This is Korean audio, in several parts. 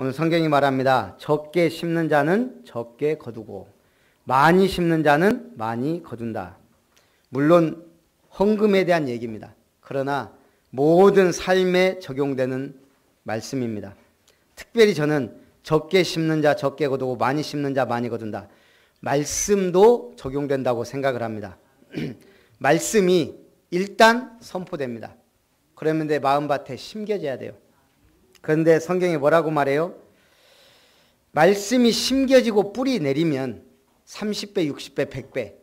오늘 성경이 말합니다. 적게 심는 자는 적게 거두고 많이 심는 자는 많이 거둔다. 물론 헌금에 대한 얘기입니다. 그러나 모든 삶에 적용되는 말씀입니다. 특별히 저는 적게 심는 자 적게 거두고 많이 심는 자 많이 거둔다. 말씀도 적용된다고 생각을 합니다. 말씀이 일단 선포됩니다. 그러면 내 마음밭에 심겨져야 돼요. 그런데 성경이 뭐라고 말해요? 말씀이 심겨지고 뿌리 내리면 30배, 60배, 100배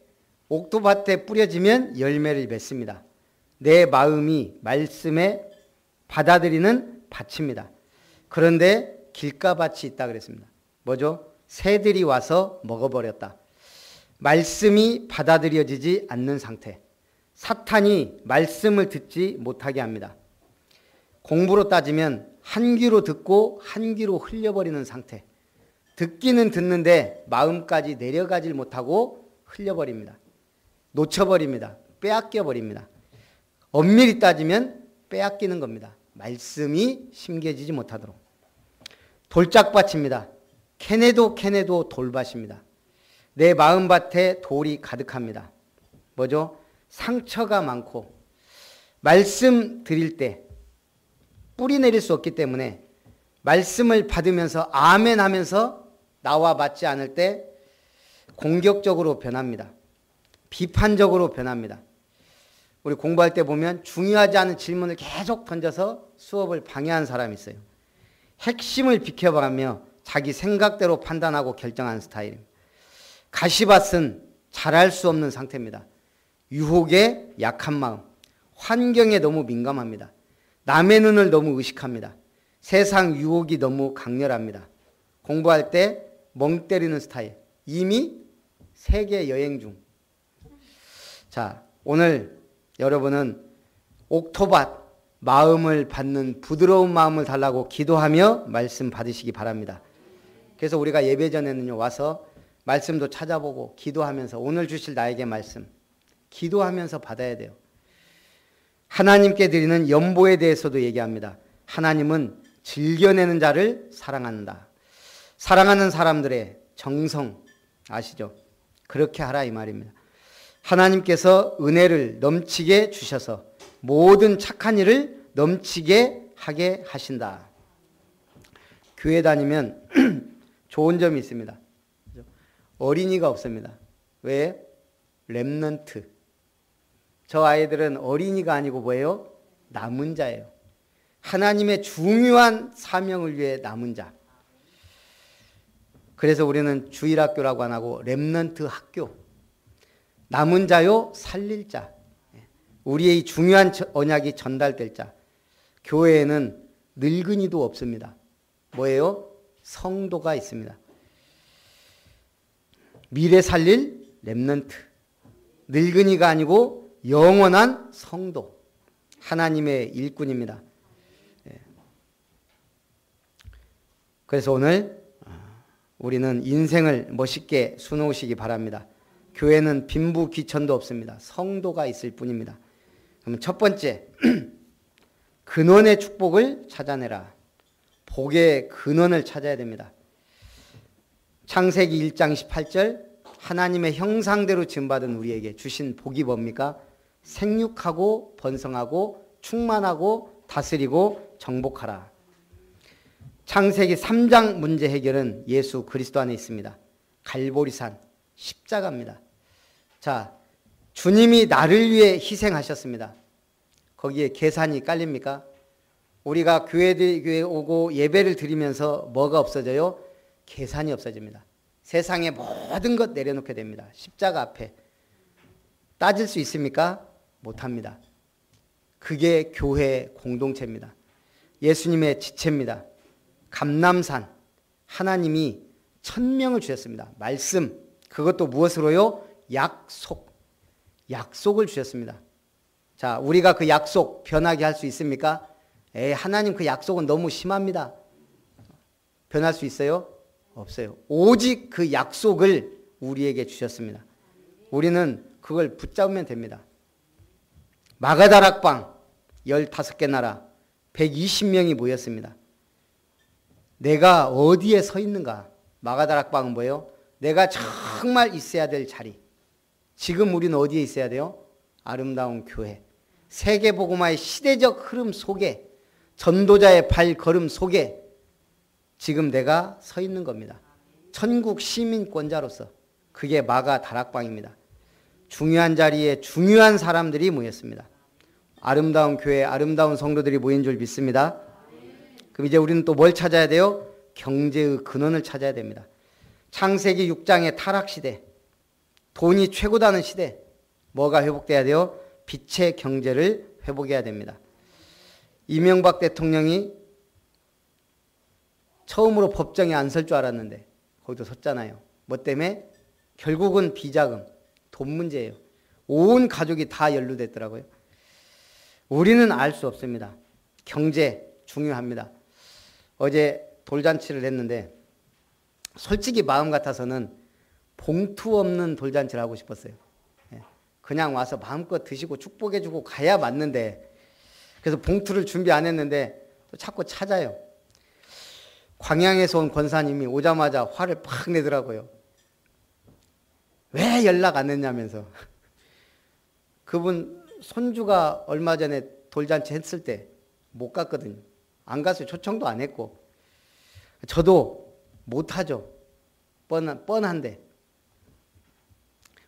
옥토밭에 뿌려지면 열매를 맺습니다. 내 마음이 말씀에 받아들이는 밭입니다. 그런데 길가밭이 있다 그랬습니다. 뭐죠? 새들이 와서 먹어버렸다. 말씀이 받아들여지지 않는 상태. 사탄이 말씀을 듣지 못하게 합니다. 공부로 따지면 한 귀로 듣고 한 귀로 흘려버리는 상태. 듣기는 듣는데 마음까지 내려가질 못하고 흘려버립니다. 놓쳐버립니다. 빼앗겨버립니다. 엄밀히 따지면 빼앗기는 겁니다. 말씀이 심겨지지 못하도록. 돌짝밭입니다. 캐내도 돌밭입니다. 내 마음밭에 돌이 가득합니다. 뭐죠? 상처가 많고 말씀 드릴 때 뿌리 내릴 수 없기 때문에 말씀을 받으면서 아멘 하면서 나와 맞지 않을 때 공격적으로 변합니다. 비판적으로 변합니다. 우리 공부할 때 보면 중요하지 않은 질문을 계속 던져서 수업을 방해한 사람이 있어요. 핵심을 비켜가며 자기 생각대로 판단하고 결정하는 스타일입니다. 가시밭은 잘할 수 없는 상태입니다. 유혹에 약한 마음, 환경에 너무 민감합니다. 남의 눈을 너무 의식합니다. 세상 유혹이 너무 강렬합니다. 공부할 때 멍 때리는 스타일. 이미 세계 여행 중. 자, 오늘 여러분은 옥토밭, 마음을 받는 부드러운 마음을 달라고 기도하며 말씀 받으시기 바랍니다. 그래서 우리가 예배 전에는요, 와서 말씀도 찾아보고 기도하면서 오늘 주실 나에게 말씀, 기도하면서 받아야 돼요. 하나님께 드리는 연보에 대해서도 얘기합니다. 하나님은 즐겨내는 자를 사랑한다. 사랑하는 사람들의 정성 아시죠? 그렇게 하라 이 말입니다. 하나님께서 은혜를 넘치게 주셔서 모든 착한 일을 넘치게 하게 하신다. 교회 다니면 좋은 점이 있습니다. 어린이가 없습니다. 왜? 렘넌트. 저 아이들은 어린이가 아니고 뭐예요? 남은 자예요. 하나님의 중요한 사명을 위해 남은 자. 그래서 우리는 주일학교라고 안 하고 렘넌트 학교. 남은 자요, 살릴 자. 우리의 중요한 언약이 전달될 자. 교회에는 늙은이도 없습니다. 뭐예요? 성도가 있습니다. 미래 살릴 렘넌트. 늙은이가 아니고 영원한 성도. 하나님의 일꾼입니다. 그래서 오늘 우리는 인생을 멋있게 수놓으시기 바랍니다. 교회는 빈부귀천도 없습니다. 성도가 있을 뿐입니다. 그러면 첫 번째, 근원의 축복을 찾아내라. 복의 근원을 찾아야 됩니다. 창세기 1장 18절, 하나님의 형상대로 지음받은 우리에게 주신 복이 뭡니까? 생육하고 번성하고 충만하고 다스리고 정복하라. 창세기 3장 문제 해결은 예수 그리스도 안에 있습니다. 갈보리산, 십자가입니다. 자, 주님이 나를 위해 희생하셨습니다. 거기에 계산이 깔립니까? 우리가 교회에 오고 예배를 드리면서 뭐가 없어져요? 계산이 없어집니다. 세상의 모든 것 내려놓게 됩니다. 십자가 앞에. 따질 수 있습니까? 못합니다. 그게 교회 공동체입니다. 예수님의 지체입니다. 감람산, 하나님이 1000명을 주셨습니다. 말씀, 그것도 무엇으로요? 약속. 약속을 주셨습니다. 자, 우리가 그 약속 변하게 할 수 있습니까? 하나님 그 약속은 너무 심합니다. 변할 수 있어요? 없어요. 오직 그 약속을 우리에게 주셨습니다. 우리는 그걸 붙잡으면 됩니다. 마가다락방 15개 나라 120명이 모였습니다. 내가 어디에 서 있는가? 마가다락방은 뭐예요? 내가 정말 있어야 될 자리. 지금 우리는 어디에 있어야 돼요? 아름다운 교회. 세계복음화의 시대적 흐름 속에, 전도자의 발걸음 속에 지금 내가 서 있는 겁니다. 천국 시민권자로서. 그게 마가다락방입니다. 중요한 자리에 중요한 사람들이 모였습니다. 아름다운 교회, 아름다운 성도들이 모인 줄 믿습니다. 그럼 이제 우리는 또 뭘 찾아야 돼요? 경제의 근원을 찾아야 됩니다. 창세기 6장의 타락시대, 돈이 최고다는 시대, 뭐가 회복돼야 돼요? 빛의 경제를 회복해야 됩니다. 이명박 대통령이 처음으로 법정에 안 설 줄 알았는데 거기도 섰잖아요. 뭐 때문에? 결국은 비자금, 돈 문제예요. 온 가족이 다 연루됐더라고요. 우리는 알 수 없습니다. 경제 중요합니다. 어제 돌잔치를 했는데 솔직히 마음 같아서는 봉투 없는 돌잔치를 하고 싶었어요. 그냥 와서 마음껏 드시고 축복해주고 가야 맞는데, 그래서 봉투를 준비 안 했는데 또 자꾸 찾아요. 광양에서 온 권사님이 오자마자 화를 팍 내더라고요. 왜 연락 안 했냐면서. 그분 손주가 얼마 전에 돌잔치 했을 때 못 갔거든요. 안 갔어요. 초청도 안 했고. 저도 못하죠. 뻔한데.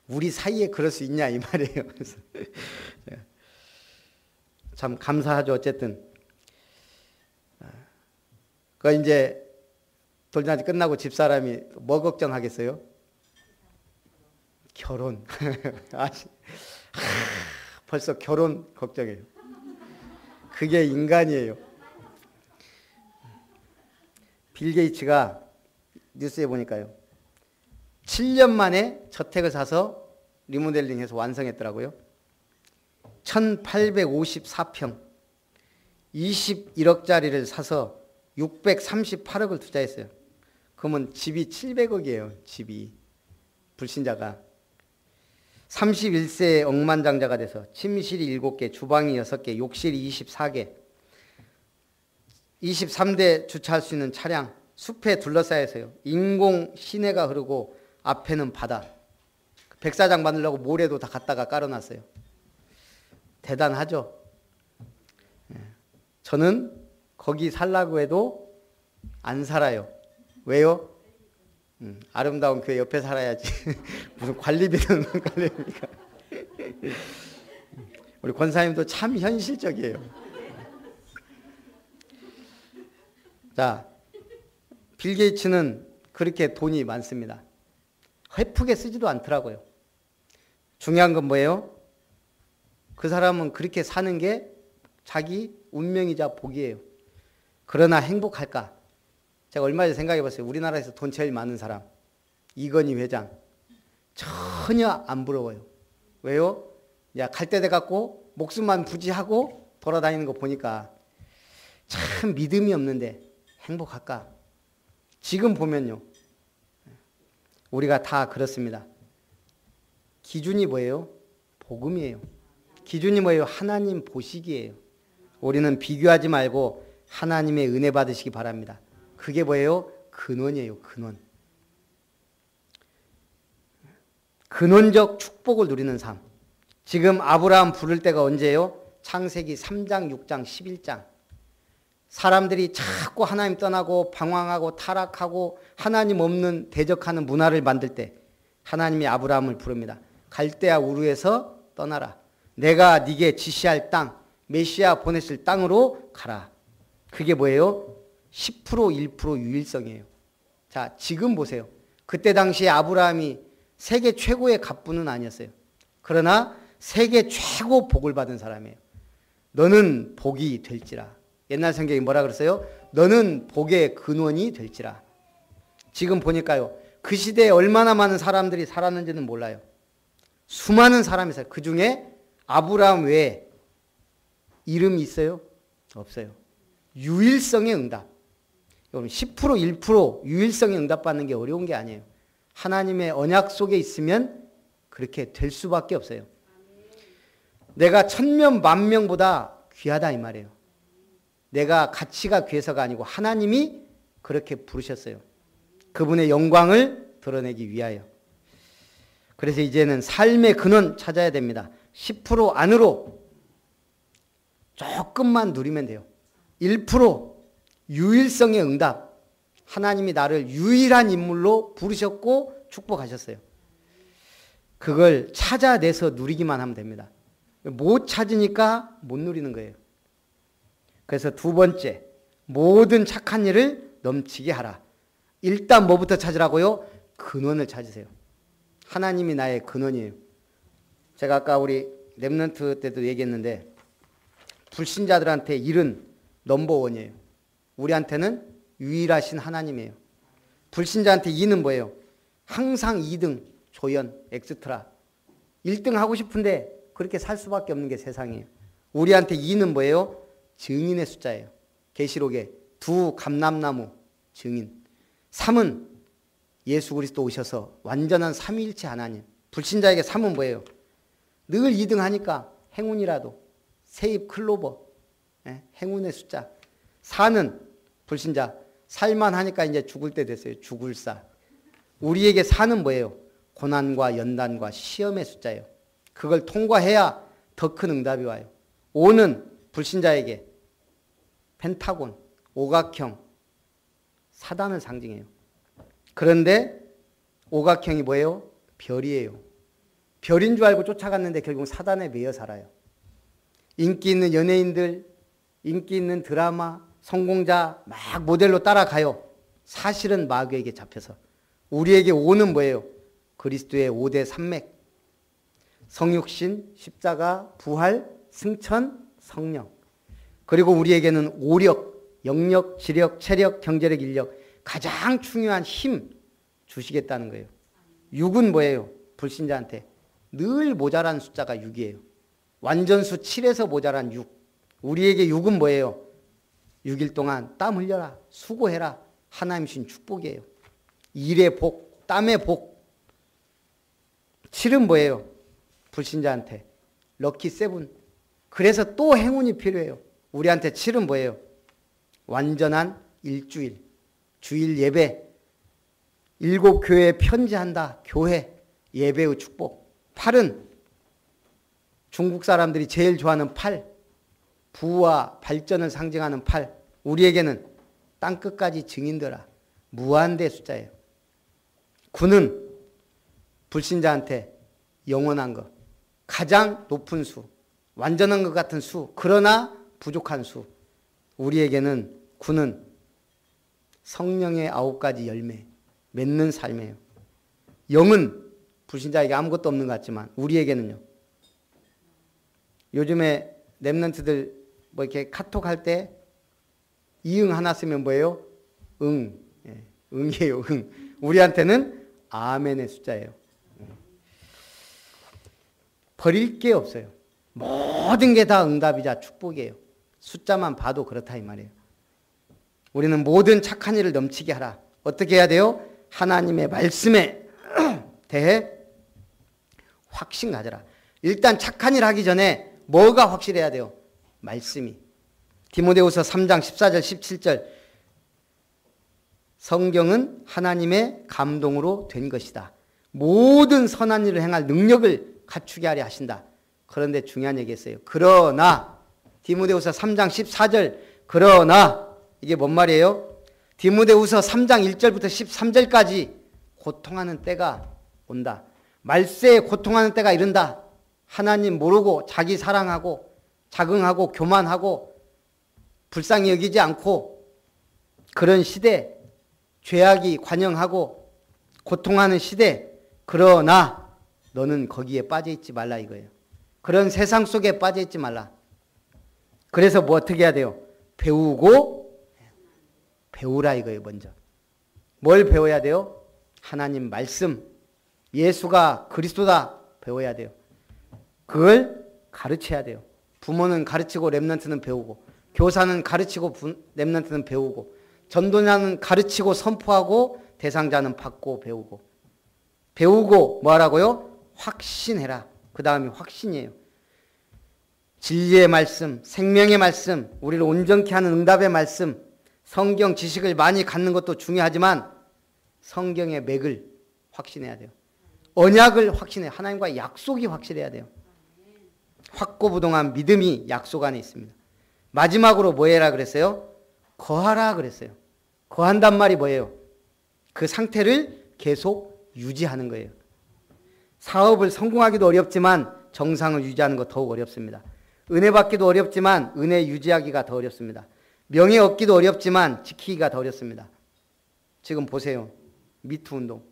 우리 사이에 그럴 수 있냐 이 말이에요. 그래서 참 감사하죠. 어쨌든. 그 이제 돌잔치 끝나고 집사람이 뭐 걱정하겠어요? 결혼. 벌써 결혼 걱정해요. 그게 인간이에요. 빌 게이츠가 뉴스에 보니까요. 7년 만에 저택을 사서 리모델링해서 완성했더라고요. 1854평 21억짜리를 사서 638억을 투자했어요. 그러면 집이 700억이에요. 집이. 불신자가. 31세에 억만장자가 돼서 침실이 7개, 주방이 6개, 욕실이 24개, 23대 주차할 수 있는 차량, 숲에 둘러싸여 있어요. 인공 시내가 흐르고 앞에는 바다. 백사장 만들려고 모래도 다 갖다가 깔아놨어요. 대단하죠? 저는 거기 살라고 해도 안 살아요. 왜요? 아름다운 교회 옆에 살아야지. 무슨 관리비는 관리비니까. 우리 권사님도 참 현실적이에요. 자, 빌 게이츠는 그렇게 돈이 많습니다. 헤프게 쓰지도 않더라고요. 중요한 건 뭐예요? 그 사람은 그렇게 사는 게 자기 운명이자 복이에요. 그러나 행복할까? 제가 얼마 전에 생각해 봤어요. 우리나라에서 돈 제일 많은 사람, 이건희 회장. 전혀 안 부러워요. 왜요? 야, 갈 때 돼갖고 목숨만 부지하고 돌아다니는 거 보니까 참 믿음이 없는데 행복할까? 지금 보면요. 우리가 다 그렇습니다. 기준이 뭐예요? 복음이에요. 기준이 뭐예요? 하나님 보시기예요. 우리는 비교하지 말고 하나님의 은혜 받으시기 바랍니다. 그게 뭐예요? 근원이에요. 근원. 근원적 축복을 누리는 삶. 지금 아브라함 부를 때가 언제예요? 창세기 3장, 6장, 11장. 사람들이 자꾸 하나님 떠나고 방황하고 타락하고 하나님 없는 대적하는 문화를 만들 때 하나님이 아브라함을 부릅니다. 갈대아 우르에서 떠나라. 내가 네게 지시할 땅, 메시아 보냈을 땅으로 가라. 그게 뭐예요? 10% 1% 유일성이에요. 자, 지금 보세요. 그때 당시에 아브라함이 세계 최고의 갑부는 아니었어요. 그러나 세계 최고 복을 받은 사람이에요. 너는 복이 될지라. 옛날 성경이 뭐라 그랬어요? 너는 복의 근원이 될지라. 지금 보니까요. 그 시대에 얼마나 많은 사람들이 살았는지는 몰라요. 수많은 사람이 살아요. 그 중에 아브라함 외에 이름이 있어요? 없어요. 유일성의 응답. 여러분 10% 1% 유일성의 응답받는 게 어려운 게 아니에요. 하나님의 언약 속에 있으면 그렇게 될 수밖에 없어요. 내가 1000명, 10,000명보다 귀하다 이 말이에요. 내가 가치가 귀해서가 아니고 하나님이 그렇게 부르셨어요. 그분의 영광을 드러내기 위하여. 그래서 이제는 삶의 근원 찾아야 됩니다. 10% 안으로 조금만 누리면 돼요. 1% 유일성의 응답. 하나님이 나를 유일한 인물로 부르셨고 축복하셨어요. 그걸 찾아내서 누리기만 하면 됩니다. 못 찾으니까 못 누리는 거예요. 그래서 두 번째, 모든 착한 일을 넘치게 하라. 일단 뭐부터 찾으라고요? 근원을 찾으세요. 하나님이 나의 근원이에요. 제가 아까 우리 렘넌트 때도 얘기했는데 불신자들한테 일은 넘버원이에요. 우리한테는 유일하신 하나님이에요. 불신자한테 2는 뭐예요? 항상 2등, 조연, 엑스트라. 1등 하고 싶은데 그렇게 살 수밖에 없는 게 세상이에요. 우리한테 2는 뭐예요? 증인의 숫자예요. 계시록에 두 감람나무 증인. 3은 예수 그리스도 오셔서 완전한 삼위일체 하나님. 불신자에게 3은 뭐예요? 늘 2등 하니까 행운이라도 세입 클로버, 행운의 숫자. 4는 불신자 살만 하니까 이제 죽을 때 됐어요. 죽을사. 우리에게 4는 뭐예요? 고난과 연단과 시험의 숫자예요. 그걸 통과해야 더 큰 응답이 와요. 5는 불신자에게 펜타곤, 오각형, 사단을 상징해요. 그런데 오각형이 뭐예요? 별이에요. 별인 줄 알고 쫓아갔는데 결국 사단에 매여 살아요. 인기 있는 연예인들, 인기 있는 드라마, 성공자 막 모델로 따라가요. 사실은 마귀에게 잡혀서. 우리에게 5는 뭐예요? 그리스도의 5대 산맥. 성육신, 십자가, 부활, 승천, 성령. 그리고 우리에게는 오력, 영력, 지력, 체력, 경제력, 인력. 가장 중요한 힘 주시겠다는 거예요. 6은 뭐예요? 불신자한테 늘 모자란 숫자가 6이에요. 완전수 7에서 모자란 6. 우리에게 6은 뭐예요? 6일 동안 땀 흘려라. 수고해라. 하나님 주신 축복이에요. 일의 복, 땀의 복. 7은 뭐예요? 불신자한테 럭키 7. 그래서 또 행운이 필요해요. 우리한테 7은 뭐예요? 완전한 일주일, 주일 예배, 7 교회에 편지한다. 교회, 예배의 축복. 8은 중국 사람들이 제일 좋아하는 8. 부와 발전을 상징하는 8. 우리에게는 땅끝까지 증인되라. 무한대 숫자예요. 9는 불신자한테 영원한 것. 가장 높은 수. 완전한 것 같은 수. 그러나 부족한 수. 우리에게는 9는 성령의 9가지 열매. 맺는 삶이에요. 0은 불신자에게 아무것도 없는 것 같지만 우리에게는요. 요즘에 렘넌트들 뭐 이렇게 카톡 할 때 이응 하나 쓰면 뭐예요? 응. 응이에요. 응. 우리한테는 아멘의 숫자예요. 버릴 게 없어요. 모든 게 다 응답이자 축복이에요. 숫자만 봐도 그렇다 이 말이에요. 우리는 모든 착한 일을 넘치게 하라. 어떻게 해야 돼요? 하나님의 말씀에 대해 확신 가져라. 일단 착한 일 하기 전에 뭐가 확실해야 돼요? 말씀이. 디모데후서 3장 14절 17절 성경은 하나님의 감동으로 된 것이다. 모든 선한 일을 행할 능력을 갖추게 하려 하신다. 그런데 중요한 얘기했어요. 그러나 디모데후서 3장 14절 그러나 이게 뭔 말이에요? 디모데후서 3장 1절부터 13절까지 고통하는 때가 온다. 말세에 고통하는 때가 이른다. 하나님 모르고 자기 사랑하고 자긍하고 교만하고 불쌍히 여기지 않고 그런 시대, 죄악이 관영하고 고통하는 시대. 그러나 너는 거기에 빠져있지 말라 이거예요. 그런 세상 속에 빠져있지 말라. 그래서 뭐 어떻게 해야 돼요? 배우라 이거예요. 먼저 뭘 배워야 돼요? 하나님 말씀, 예수가 그리스도다 배워야 돼요. 그걸 가르쳐야 돼요. 부모는 가르치고 렘넌트는 배우고, 교사는 가르치고 렘넌트는 배우고, 전도자는 가르치고 선포하고 대상자는 받고 배우고. 배우고 뭐 하라고요? 확신해라. 그 다음이 확신이에요. 진리의 말씀, 생명의 말씀, 우리를 온전케 하는 응답의 말씀, 성경 지식을 많이 갖는 것도 중요하지만 성경의 맥을 확신해야 돼요. 언약을 확신해요. 하나님과의 약속이 확실해야 돼요. 확고부동한 믿음이 약속 안에 있습니다. 마지막으로 뭐 해라 그랬어요? 거하라 그랬어요. 거한단 말이 뭐예요? 그 상태를 계속 유지하는 거예요. 사업을 성공하기도 어렵지만 정상을 유지하는 거 더욱 어렵습니다. 은혜 받기도 어렵지만 은혜 유지하기가 더 어렵습니다. 명예 얻기도 어렵지만 지키기가 더 어렵습니다. 지금 보세요. 미투 운동.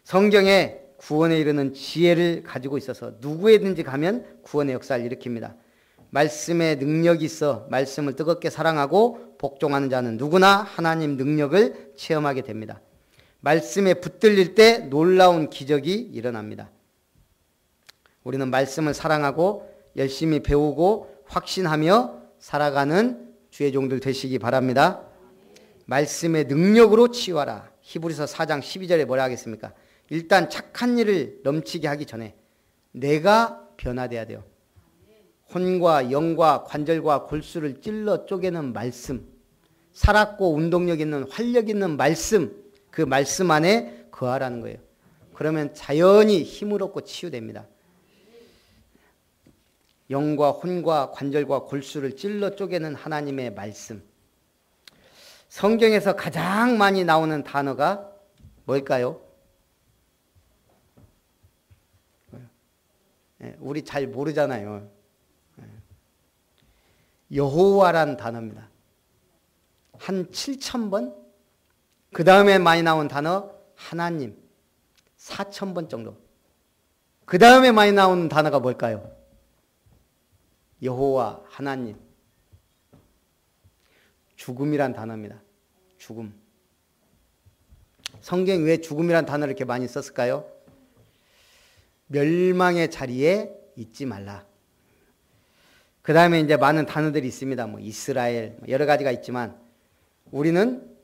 성경에 구원에 이르는 지혜를 가지고 있어서 누구에든지 가면 구원의 역사를 일으킵니다. 말씀에 능력이 있어 말씀을 뜨겁게 사랑하고 복종하는 자는 누구나 하나님 능력을 체험하게 됩니다. 말씀에 붙들릴 때 놀라운 기적이 일어납니다. 우리는 말씀을 사랑하고 열심히 배우고 확신하며 살아가는 주의 종들 되시기 바랍니다. 말씀의 능력으로 치유하라. 히브리서 4장 12절에 뭐라 하겠습니까? 일단 착한 일을 넘치게 하기 전에 내가 변화돼야 돼요. 혼과 영과 관절과 골수를 찔러 쪼개는 말씀, 살았고 운동력 있는 활력 있는 말씀, 그 말씀 안에 거하라는 거예요. 그러면 자연히 힘을 얻고 치유됩니다. 영과 혼과 관절과 골수를 찔러 쪼개는 하나님의 말씀. 성경에서 가장 많이 나오는 단어가 뭘까요? 우리 잘 모르잖아요. 여호와란 단어입니다. 한 7,000번? 그 다음에 많이 나온 단어 하나님 4,000번 정도. 그 다음에 많이 나오는 단어가 뭘까요? 여호와, 하나님. 죽음이란 단어입니다. 죽음. 성경 왜 죽음이란 단어를 이렇게 많이 썼을까요? 멸망의 자리에 있지 말라. 그 다음에 이제 많은 단어들이 있습니다. 뭐 이스라엘, 여러 가지가 있지만 우리는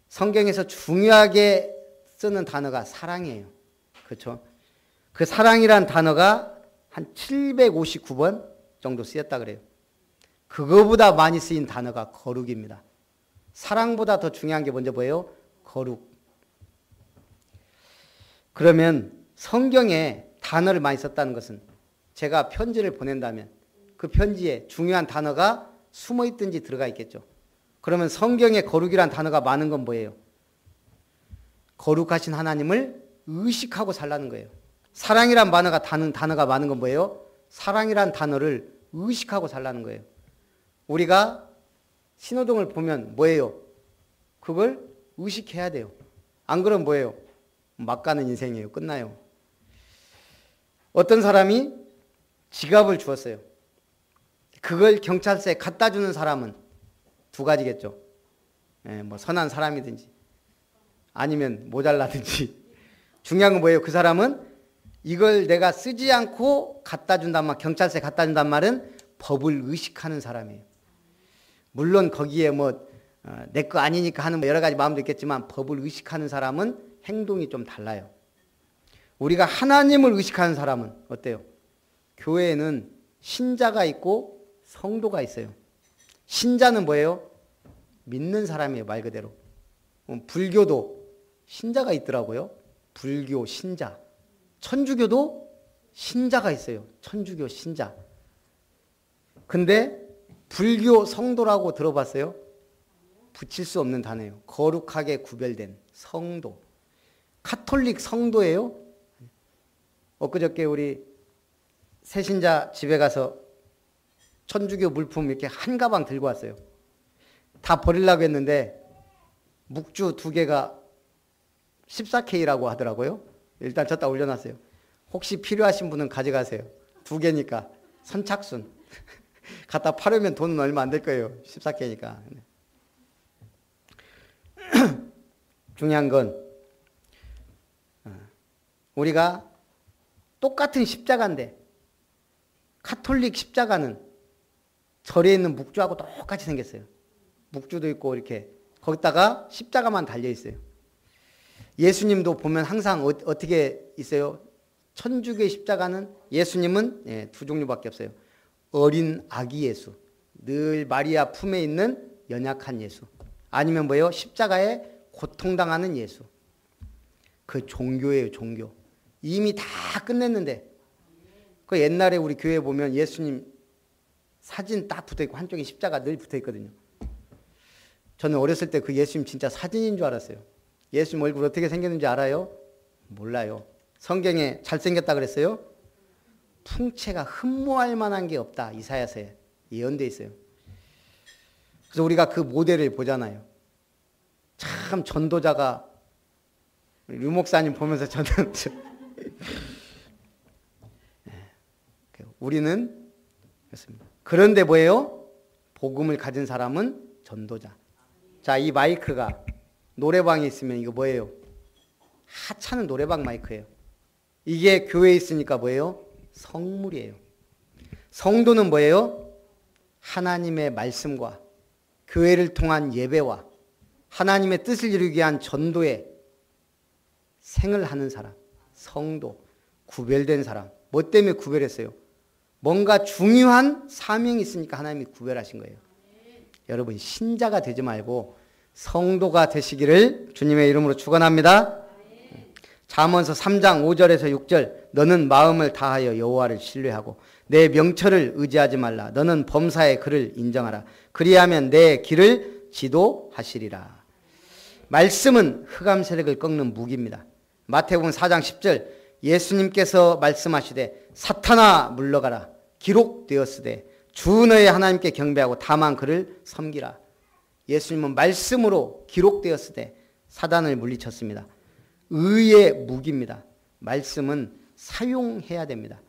성경에서 중요하게 쓰는 단어가 사랑이에요. 그렇죠? 그 사랑이란 단어가 한 759번 정도 쓰였다 그래요. 그거보다 많이 쓰인 단어가 거룩입니다. 사랑보다 더 중요한 게 먼저 뭐예요? 거룩. 그러면 성경에 단어를 많이 썼다는 것은 제가 편지를 보낸다면 그 편지에 중요한 단어가 숨어 있든지 들어가 있겠죠. 그러면 성경에 거룩이란 단어가 많은 건 뭐예요? 거룩하신 하나님을 의식하고 살라는 거예요. 사랑이란 단어가 많은 건 뭐예요? 사랑이란 단어를 의식하고 살라는 거예요. 우리가 신호등을 보면 뭐예요? 그걸 의식해야 돼요. 안 그러면 뭐예요? 막 가는 인생이에요. 끝나요. 어떤 사람이 지갑을 주었어요. 그걸 경찰서에 갖다 주는 사람은 두 가지겠죠. 뭐 선한 사람이든지 아니면 모자라든지. 중요한 건 뭐예요? 그 사람은 이걸 내가 쓰지 않고 갖다 준단 말, 경찰서에 갖다 준단 말은 법을 의식하는 사람이에요. 물론 거기에 뭐 내 거 아니니까 하는 여러 가지 마음도 있겠지만 법을 의식하는 사람은 행동이 좀 달라요. 우리가 하나님을 의식하는 사람은 어때요? 교회에는 신자가 있고 성도가 있어요. 신자는 뭐예요? 믿는 사람이에요. 말 그대로. 불교도 신자가 있더라고요. 불교 신자. 천주교도 신자가 있어요. 천주교 신자. 근데 불교 성도라고 들어봤어요? 붙일 수 없는 단어예요. 거룩하게 구별된 성도. 카톨릭 성도예요? 엊그저께 우리 새신자 집에 가서 천주교 물품 이렇게 한 가방 들고 왔어요. 다 버리려고 했는데 묵주 2개가 14K라고 하더라고요. 일단 저다 올려놨어요. 혹시 필요하신 분은 가져가세요. 2개니까 선착순. 갖다 팔으면 돈은 얼마 안 될 거예요. 14K니까. 중요한 건 우리가 똑같은 십자가인데 카톨릭 십자가는 절에 있는 묵주하고 똑같이 생겼어요. 묵주도 있고 이렇게 거기다가 십자가만 달려 있어요. 예수님도 보면 항상 어떻게 있어요? 천주교의 십자가는 예수님은 2 종류밖에 없어요. 어린 아기 예수, 늘 마리아 품에 있는 연약한 예수. 아니면 뭐예요? 십자가에 고통당하는 예수. 그 종교예요, 종교. 이미 다 끝냈는데. 그 옛날에 우리 교회 보면 예수님 사진 딱 붙어있고 한쪽에 십자가 늘 붙어있거든요. 저는 어렸을 때 그 예수님 진짜 사진인 줄 알았어요. 예수님 얼굴 어떻게 생겼는지 알아요? 몰라요. 성경에 잘생겼다 그랬어요? 풍채가 흠모할 만한 게 없다. 이사야서에 예언되어 있어요. 그래서 우리가 그 모델을 보잖아요. 참 전도자가 류 목사님 보면서 저는 우리는 그렇습니다. 그런데 뭐예요? 복음을 가진 사람은 전도자. 자, 이 마이크가 노래방에 있으면 이거 뭐예요? 하찮은 노래방 마이크예요. 이게 교회에 있으니까 뭐예요? 성물이에요. 성도는 뭐예요? 하나님의 말씀과 교회를 통한 예배와 하나님의 뜻을 이루기 위한 전도에 생을 하는 사람, 성도, 구별된 사람. 뭐 때문에 구별했어요? 뭔가 중요한 사명이 있으니까 하나님이 구별하신 거예요. 여러분 신자가 되지 말고 성도가 되시기를 주님의 이름으로 축원합니다. 잠언서 3장 5절에서 6절 너는 마음을 다하여 여호와를 신뢰하고 내 명철을 의지하지 말라. 너는 범사의 그를 인정하라. 그리하면 내 길을 지도하시리라. 말씀은 흑암 세력을 꺾는 무기입니다. 마태복음 4장 10절 예수님께서 말씀하시되 사탄아 물러가라. 기록되었으되 주 너의 하나님께 경배하고 다만 그를 섬기라. 예수님은 말씀으로 기록되었으되 사단을 물리쳤습니다. 의의 무기입니다. 말씀은 사용해야 됩니다.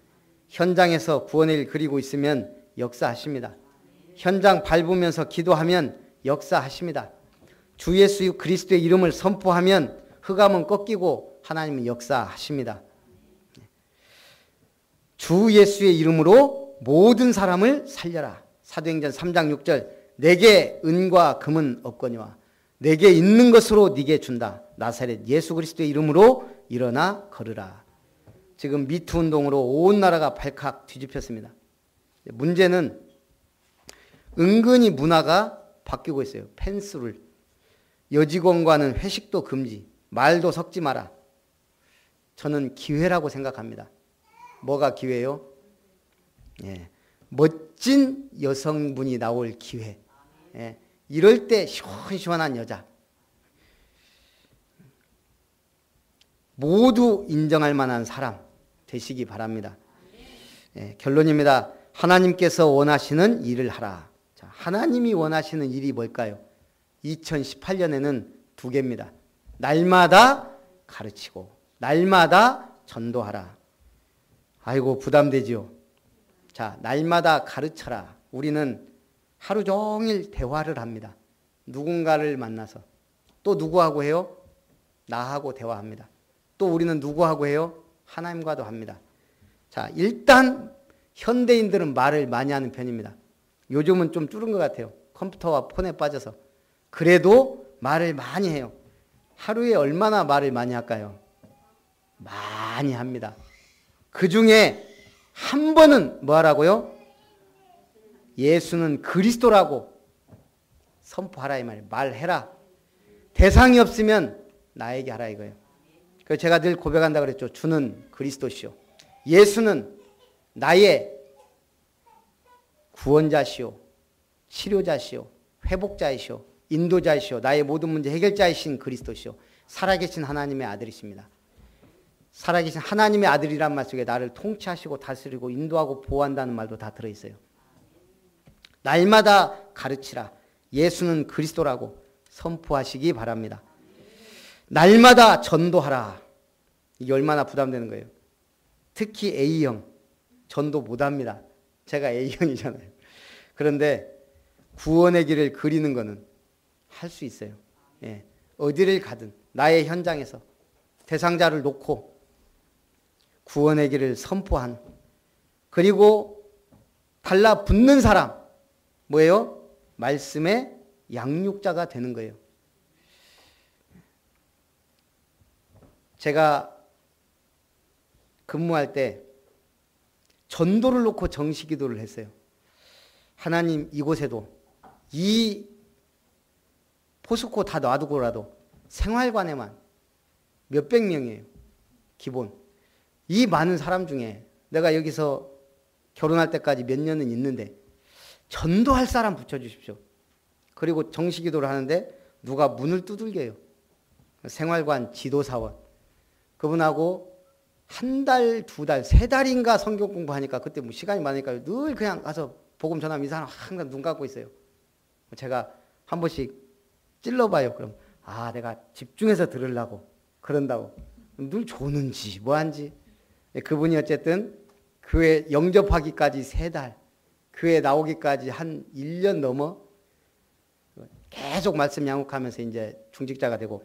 현장에서 구원의 일 그리고 있으면 역사하십니다. 현장 밟으면서 기도하면 역사하십니다. 주 예수 그리스도의 이름을 선포하면 흑암은 꺾이고 하나님은 역사하십니다. 주 예수의 이름으로 모든 사람을 살려라. 사도행전 3장 6절 내게 은과 금은 없거니와 내게 있는 것으로 네게 준다. 나사렛 예수 그리스도의 이름으로 일어나 걸으라. 지금 미투 운동으로 온 나라가 발칵 뒤집혔습니다. 문제는 은근히 문화가 바뀌고 있어요. 펜스룰. 여직원과는 회식도 금지. 말도 섞지 마라. 저는 기회라고 생각합니다. 뭐가 기회요? 예, 멋진 여성분이 나올 기회. 예, 이럴 때 시원시원한 여자. 모두 인정할 만한 사람 되시기 바랍니다. 예, 결론입니다. 하나님께서 원하시는 일을 하라. 자, 하나님이 원하시는 일이 뭘까요? 2018년에는 두 개입니다. 날마다 가르치고 날마다 전도하라. 아이고 부담되지요. 자, 날마다 가르쳐라. 우리는 하루 종일 대화를 합니다. 누군가를 만나서. 또 누구하고 해요? 나하고 대화합니다. 또 우리는 누구하고 해요? 하나님과도 합니다. 자, 일단 현대인들은 말을 많이 하는 편입니다. 요즘은 좀 줄은 것 같아요. 컴퓨터와 폰에 빠져서. 그래도 말을 많이 해요. 하루에 얼마나 말을 많이 할까요? 많이 합니다. 그 중에 한 번은 뭐 하라고요? 예수는 그리스도라고 선포하라 이 말이에요. 말해라. 대상이 없으면 나에게 하라 이거예요. 그래서 제가 늘 고백한다 그랬죠. 주는 그리스도시오. 예수는 나의 구원자시오. 치료자시오. 회복자이시오. 인도자이시오. 나의 모든 문제 해결자이신 그리스도시오. 살아계신 하나님의 아들이십니다. 살아계신 하나님의 아들이란 말 속에 나를 통치하시고 다스리고 인도하고 보호한다는 말도 다 들어있어요. 날마다 가르치라. 예수는 그리스도라고 선포하시기 바랍니다. 날마다 전도하라. 이게 얼마나 부담되는 거예요. 특히 A형. 전도 못합니다. 제가 A형이잖아요. 그런데 구원의 길을 그리는 거는 할 수 있어요. 예. 어디를 가든 나의 현장에서 대상자를 놓고 구원의 길을 선포한 그리고 달라붙는 사람 뭐예요? 말씀의 양육자가 되는 거예요. 제가 근무할 때 전도를 놓고 정시기도를 했어요. 하나님 이곳에도 이 포스코 다 놔두고라도 생활관에만 몇백 명이에요. 기본. 이 많은 사람 중에 내가 여기서 결혼할 때까지 몇 년은 있는데 전도할 사람 붙여주십시오. 그리고 정식기도를 하는데 누가 문을 두들겨요. 생활관 지도사원. 그분하고 한 달, 두 달, 세 달인가 성경 공부하니까 그때 뭐 시간이 많으니까 늘 그냥 가서 복음 전하면 이 사람 항상 눈 감고 있어요. 제가 한 번씩 찔러봐요. 그럼 내가 집중해서 들으려고 그런다고. 늘 조는지 뭐한지. 그분이 어쨌든 교회 영접하기까지 세 달, 교회 나오기까지 한 1년 넘어 계속 말씀 양육하면서 이제 중직자가 되고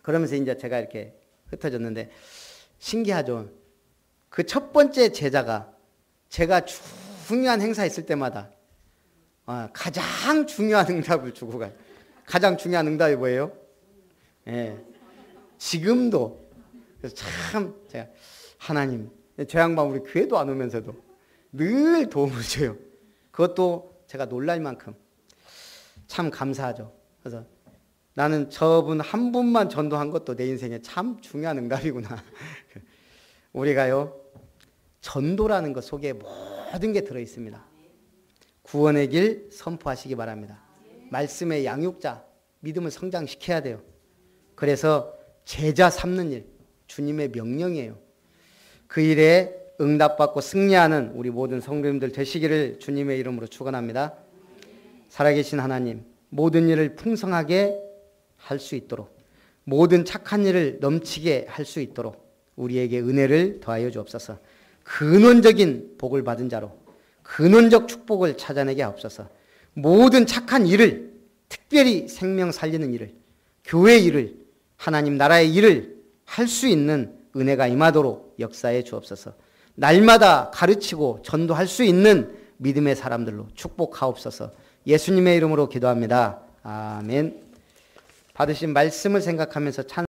그러면서 이제 제가 이렇게 흩어졌는데 신기하죠. 그 첫 번째 제자가 제가 중요한 행사 있을 때마다 가장 중요한 응답을 주고 가요. 가장 중요한 응답이 뭐예요? 예. 지금도. 그래서 참 제가 하나님, 저 양반 우리 교회도 안 오면서도 늘 도움을 줘요. 그것도 제가 놀랄 만큼 참 감사하죠. 그래서 나는 저분 한 분만 전도한 것도 내 인생에 참 중요한 응답이구나. 우리가요, 전도라는 것 속에 모든 게 들어있습니다. 구원의 길 선포하시기 바랍니다. 말씀의 양육자, 믿음을 성장시켜야 돼요. 그래서 제자 삼는 일, 주님의 명령이에요. 그 일에 응답받고 승리하는 우리 모든 성도님들 되시기를 주님의 이름으로 축원합니다. 살아계신 하나님, 모든 일을 풍성하게 할 수 있도록, 모든 착한 일을 넘치게 할 수 있도록 우리에게 은혜를 더하여 주옵소서. 근원적인 복을 받은 자로 근원적 축복을 찾아내게 하옵소서. 모든 착한 일을, 특별히 생명 살리는 일을, 교회 일을, 하나님 나라의 일을 할 수 있는 은혜가 임하도록 역사해 주옵소서. 날마다 가르치고 전도할 수 있는 믿음의 사람들로 축복하옵소서. 예수님의 이름으로 기도합니다. 아멘. 받으신 말씀을 생각하면서 찬